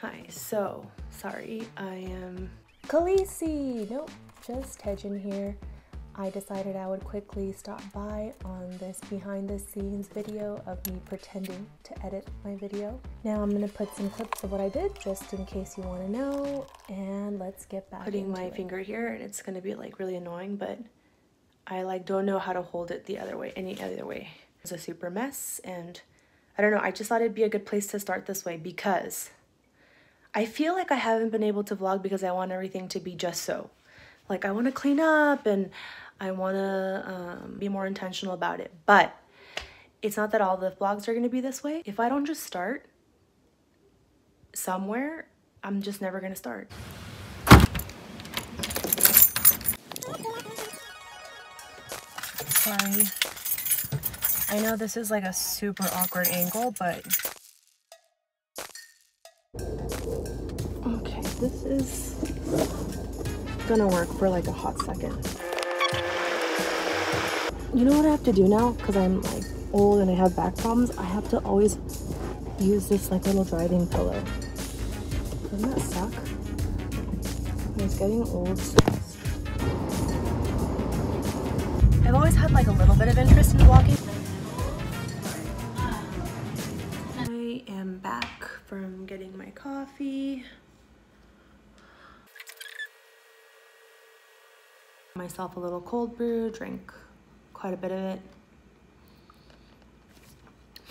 Hi, so sorry, I am Khaleesi! Nope, just Tejin here. I decided I would quickly stop by on this behind the scenes video of me pretending to edit my video. Now I'm gonna put some clips of what I did just in case you wanna know, and let's get back putting into my it. finger here and it's gonna be like really annoying, but I like don't know how to hold it the other way, any other way. It's a super mess and I don't know, I just thought it'd be a good place to start this way because I feel like I haven't been able to vlog because I want everything to be just so. Like I want to clean up and I want to be more intentional about it. But it's not that all the vlogs are going to be this way. If I don't just start somewhere, I'm just never going to start. Sorry. I know this is like a super awkward angle, but okay, this is gonna work for like a hot second. You know what I have to do now? Because I'm like old and I have back problems, I have to always use this like little driving pillow. Doesn't that suck? It's getting old. I've always had like a little bit of interest in vlogging. I am back from getting my coffee. Myself a little cold brew, drank quite a bit of it.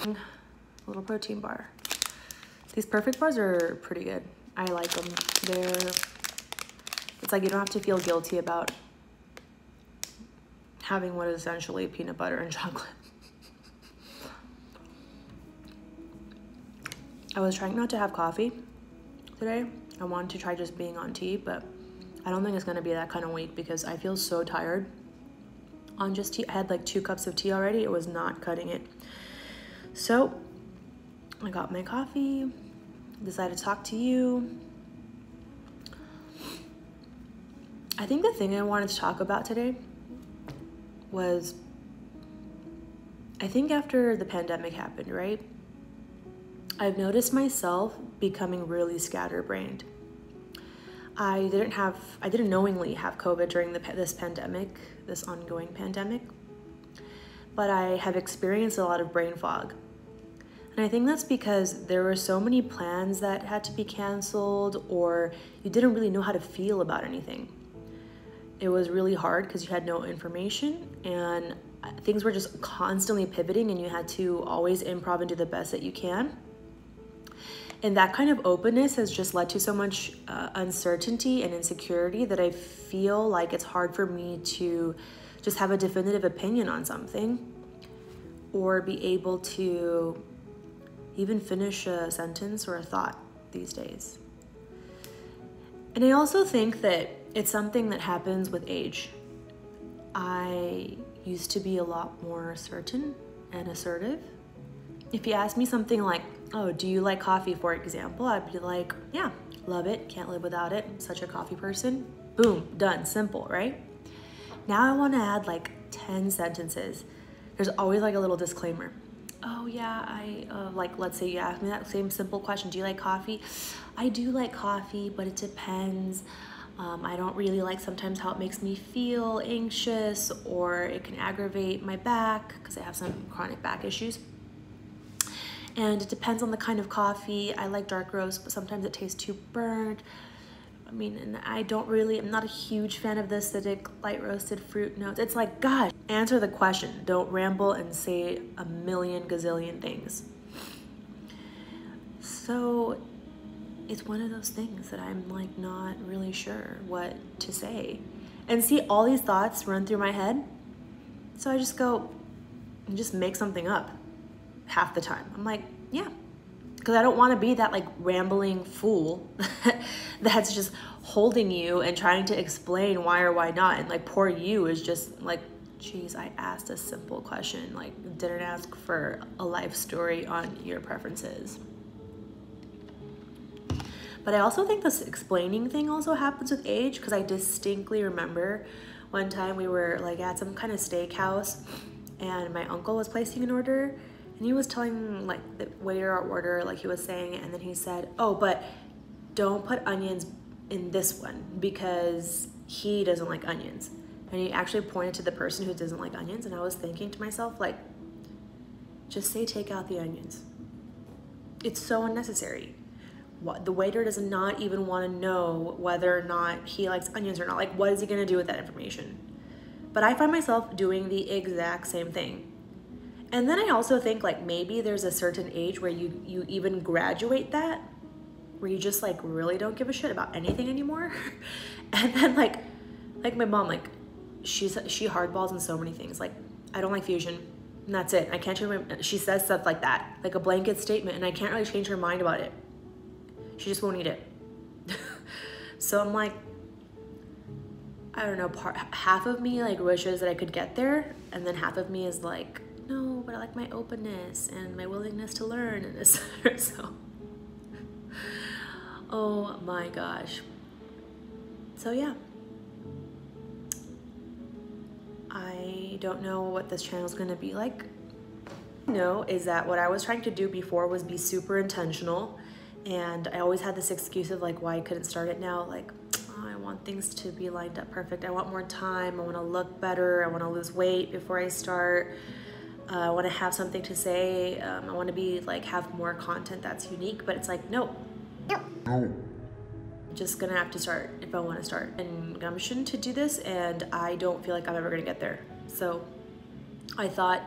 A little protein bar. These Perfect bars are pretty good. I like them. It's like you don't have to feel guilty about having what is essentially peanut butter and chocolate. I was trying not to have coffee today. I wanted to try just being on tea, but I don't think it's gonna be that kind of week because I feel so tired on just tea. I had like 2 cups of tea already. It was not cutting it. So I got my coffee, decided to talk to you. I think the thing I wanted to talk about today was, I think after the pandemic happened, right? I've noticed myself becoming really scatterbrained. I didn't knowingly have COVID during this pandemic, this ongoing pandemic, but I have experienced a lot of brain fog. And I think that's because there were so many plans that had to be canceled, or you didn't really know how to feel about anything. It was really hard because you had no information and things were just constantly pivoting and you had to always improv and do the best that you can. And that kind of openness has just led to so much uncertainty and insecurity that I feel like it's hard for me to just have a definitive opinion on something or be able to even finish a sentence or a thought these days. And I also think that it's something that happens with age. I used to be a lot more certain and assertive. If you ask me something like, oh, do you like coffee, for example, I'd be like, yeah, love it, can't live without it, such a coffee person. Boom, done, simple, right? Now I want to add like 10 sentences. There's always like a little disclaimer. Oh yeah, like let's say you ask me that same simple question, do you like coffee? I do like coffee, but it depends. I don't really like sometimes how it makes me feel anxious, or it can aggravate my back because I have some chronic back issues. And it depends on the kind of coffee. I like dark roast, but sometimes it tastes too burnt. I mean, and I'm not a huge fan of the acidic light roasted fruit notes. It's like, gosh, answer the question. Don't ramble and say a million gazillion things. So it's one of those things that I'm like not really sure what to say. And see, all these thoughts run through my head. So I just go and just make something up half the time. I'm like, yeah, because I don't want to be that like rambling fool that's just holding you and trying to explain why or why not. And like poor you is just like, geez, I asked a simple question, like didn't ask for a life story on your preferences. But I also think this explaining thing also happens with age, because I distinctly remember one time we were like at some kind of steakhouse and my uncle was placing an order and he was telling like the waiter our order, like he was saying, and then he said, oh, but don't put onions in this one because he doesn't like onions. And he actually pointed to the person who doesn't like onions, and I was thinking to myself, like, just say take out the onions. It's so unnecessary. The waiter does not even want to know whether or not he likes onions or not. Like, what is he gonna do with that information? But I find myself doing the exact same thing. And then I also think, like, maybe there's a certain age where you even graduate that, where you just like really don't give a shit about anything anymore. And then like my mom, like she hardballs in so many things. Like, I don't like fusion, and that's it. I can't change she says stuff like that, like a blanket statement, and I can't really change her mind about it. She just won't eat it. So I'm like, I don't know, half of me like wishes that I could get there, and then half of me is like, no, but I like my openness and my willingness to learn and etc. So oh my gosh. So yeah, I don't know what this channel is going to be like. Know is that what I was trying to do before was be super intentional, and I always had this excuse of like why I couldn't start it now. Like, oh, I want things to be lined up perfect. I want more time. I want to look better. I want to lose weight before I start. I want to have something to say. I want to be like have more content that's unique. But it's like, no. I'm just gonna have to start if I want to start, and gumption to do this, and I don't feel like I'm ever gonna get there. So I thought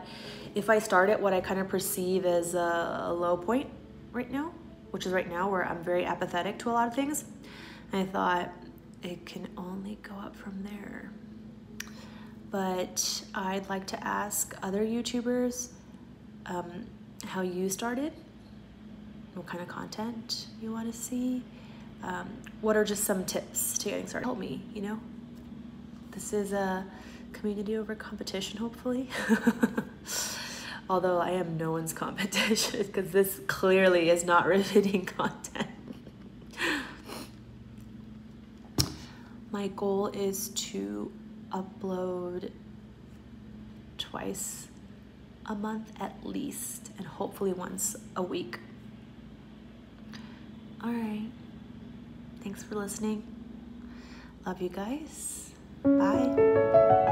if I start at what I kind of perceive as a low point right now, which is right now where I'm very apathetic to a lot of things, I thought it can only go up from there. But I'd like to ask other YouTubers how you started, what kind of content you want to see. What are just some tips to getting started? Help me, you know? This is a community over competition, hopefully. Although I am no one's competition, because this clearly is not riveting content. My goal is to upload twice a month at least, and hopefully once a week. All right. Thanks for listening. Love you guys. Bye.